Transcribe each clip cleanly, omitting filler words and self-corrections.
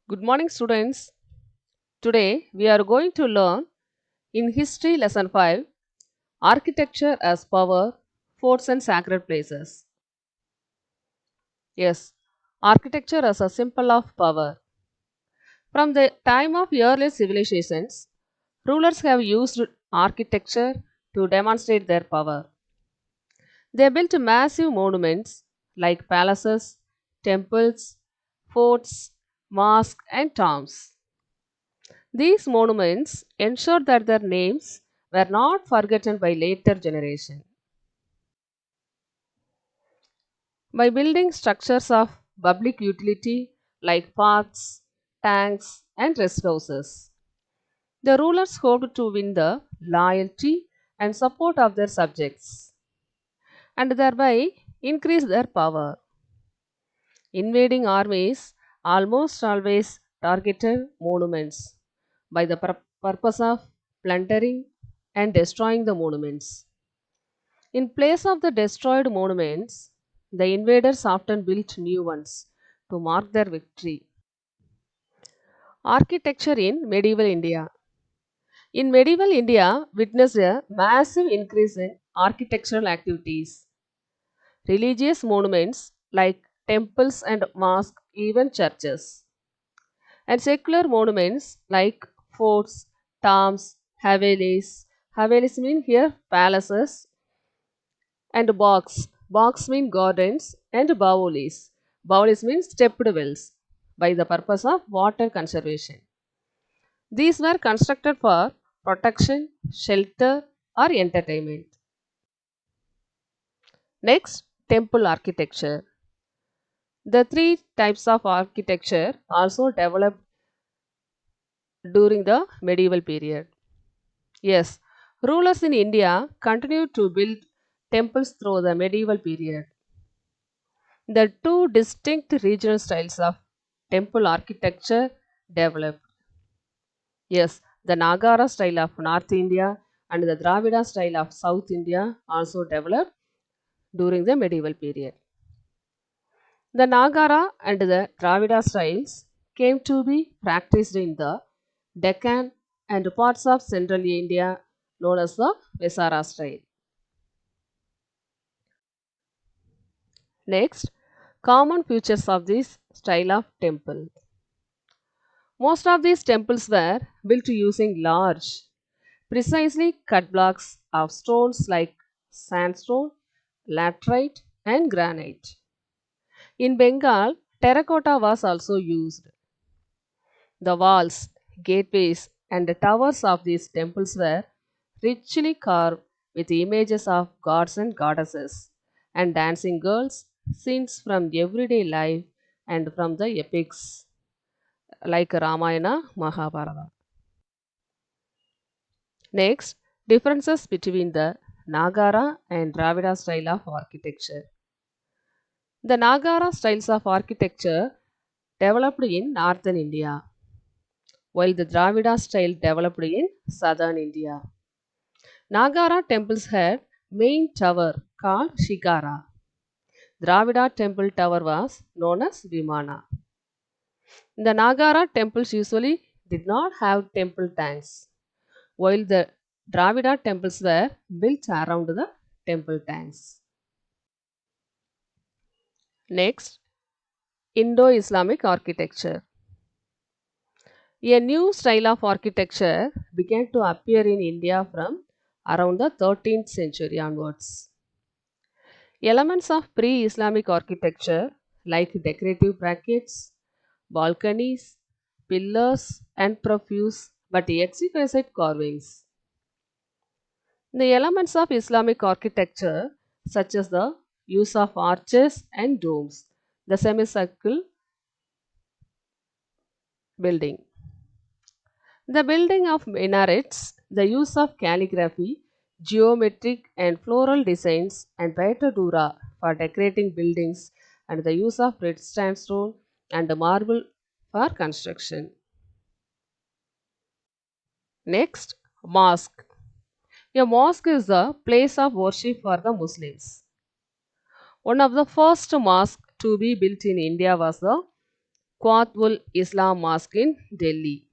Good morning, students. Today we are going to learn in History Lesson 5 Architecture as Power, Forts and Sacred Places. Yes, architecture as a symbol of power. From the time of early civilizations, rulers have used architecture to demonstrate their power. They built massive monuments like palaces, temples, forts, mosques, and tombs. These monuments ensured that their names were not forgotten by later generations. By building structures of public utility like parks, tanks, and rest houses, the rulers hoped to win the loyalty and support of their subjects and thereby increase their power. Invading armies almost always targeted monuments by the purpose of plundering and destroying the monuments. In place of the destroyed monuments, the invaders often built new ones to mark their victory. Architecture in medieval India. In medieval India, witnessed a massive increase in architectural activities. Religious monuments like temples and mosques, even churches, and secular monuments like forts, tombs, havelis. Havelis mean here palaces and bogs. Bogs mean gardens and baulis. Baulis means stepped wells by the purpose of water conservation. These were constructed for protection, shelter, or entertainment. Next, temple architecture. The three types of architecture also developed during the medieval period. Yes, rulers in India continued to build temples through the medieval period. The two distinct regional styles of temple architecture developed. Yes, the Nagara style of North India and the Dravida style of South India also developed during the medieval period. The Nagara and the Dravida styles came to be practiced in the Deccan and parts of central India known as the Vesara style. Next, common features of this style of temple. Most of these temples were built using large, precisely cut blocks of stones like sandstone, laterite, and granite. In Bengal, terracotta was also used. The walls, gateways, and the towers of these temples were richly carved with images of gods and goddesses and dancing girls, scenes from everyday life and from the epics like Ramayana, Mahabharata. Next, differences between the Nagara and Dravida style of architecture. The Nagara styles of architecture developed in northern India, while the Dravida style developed in southern India. Nagara temples had main tower called Shikara. Dravida temple tower was known as Vimana. The Nagara temples usually did not have temple tanks, while the Dravida temples were built around the temple tanks. Next, Indo Islamic architecture. A new style of architecture began to appear in India from around the 13th century onwards. Elements of pre Islamic architecture like decorative brackets, balconies, pillars, and profuse but exquisite carvings. The elements of Islamic architecture, such as the use of arches and domes, the semicircle building, the building of minarets, the use of calligraphy, geometric and floral designs, and paitadura for decorating buildings, and the use of red sandstone and marble for construction. Next, mosque. A mosque is a place of worship for the Muslims. One of the first mosques to be built in India was the Qutbul Islam Mosque in Delhi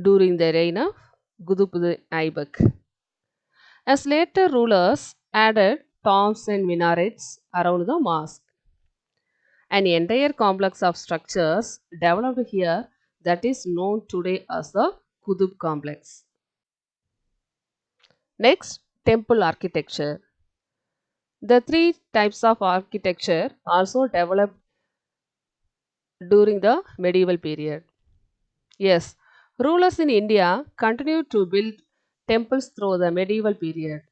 during the reign of Qutb Aibak. As later rulers added tombs and minarets around the mosque, an entire complex of structures developed here that is known today as the Qutb complex. Next, temple architecture. The three types of architecture also developed during the medieval period. Yes, rulers in India continued to build temples through the medieval period.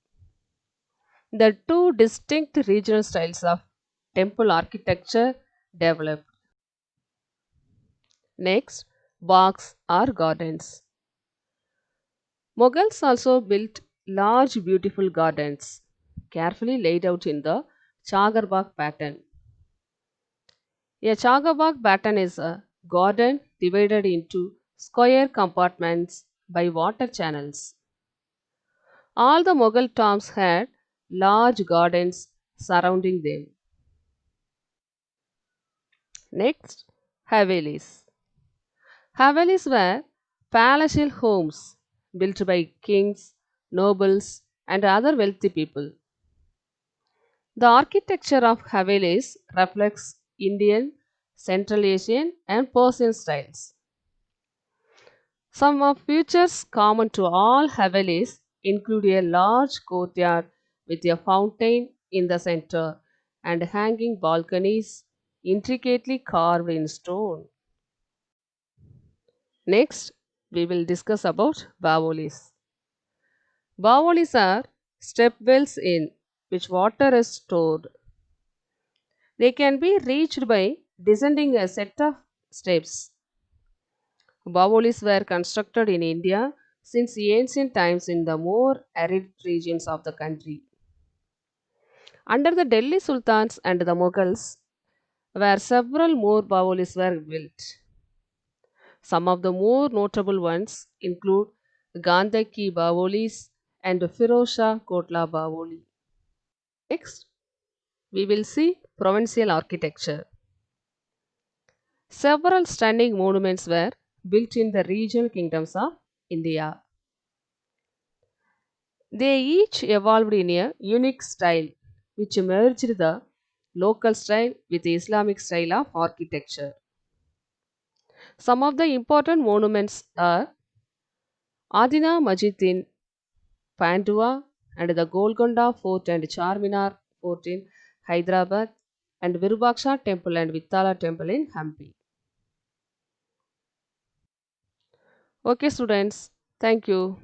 The two distinct regional styles of temple architecture developed. Next, bags or gardens. Mughals also built large beautiful gardens, carefully laid out in the Chagarbagh pattern. A Chagarbagh pattern is a garden divided into square compartments by water channels. All the Mughal tombs had large gardens surrounding them. Next, Havelis. Havelis were palatial homes built by kings, nobles, and other wealthy people. The architecture of Havelis reflects Indian, Central Asian, and Persian styles. Some of features common to all Havelis include a large courtyard with a fountain in the center and hanging balconies intricately carved in stone. Next, we will discuss about Bavolis. Bavolis are step wells in which water is stored. They can be reached by descending a set of steps. Bavolis were constructed in India since ancient times in the more arid regions of the country. Under the Delhi Sultans and the Mughals, where several more Bavolis were built. Some of the more notable ones include Gandhaki Bavolis and Firozshah Kotla Bavoli. Next, we will see provincial architecture. Several stunning monuments were built in the regional kingdoms of India. They each evolved in a unique style which merged the local style with the Islamic style of architecture. Some of the important monuments are Adina Masjid in Pandua and the Golconda Fort and Charminar Fort in Hyderabad and Virupaksha Temple and Vitala Temple in Hampi. Okay, students, thank you.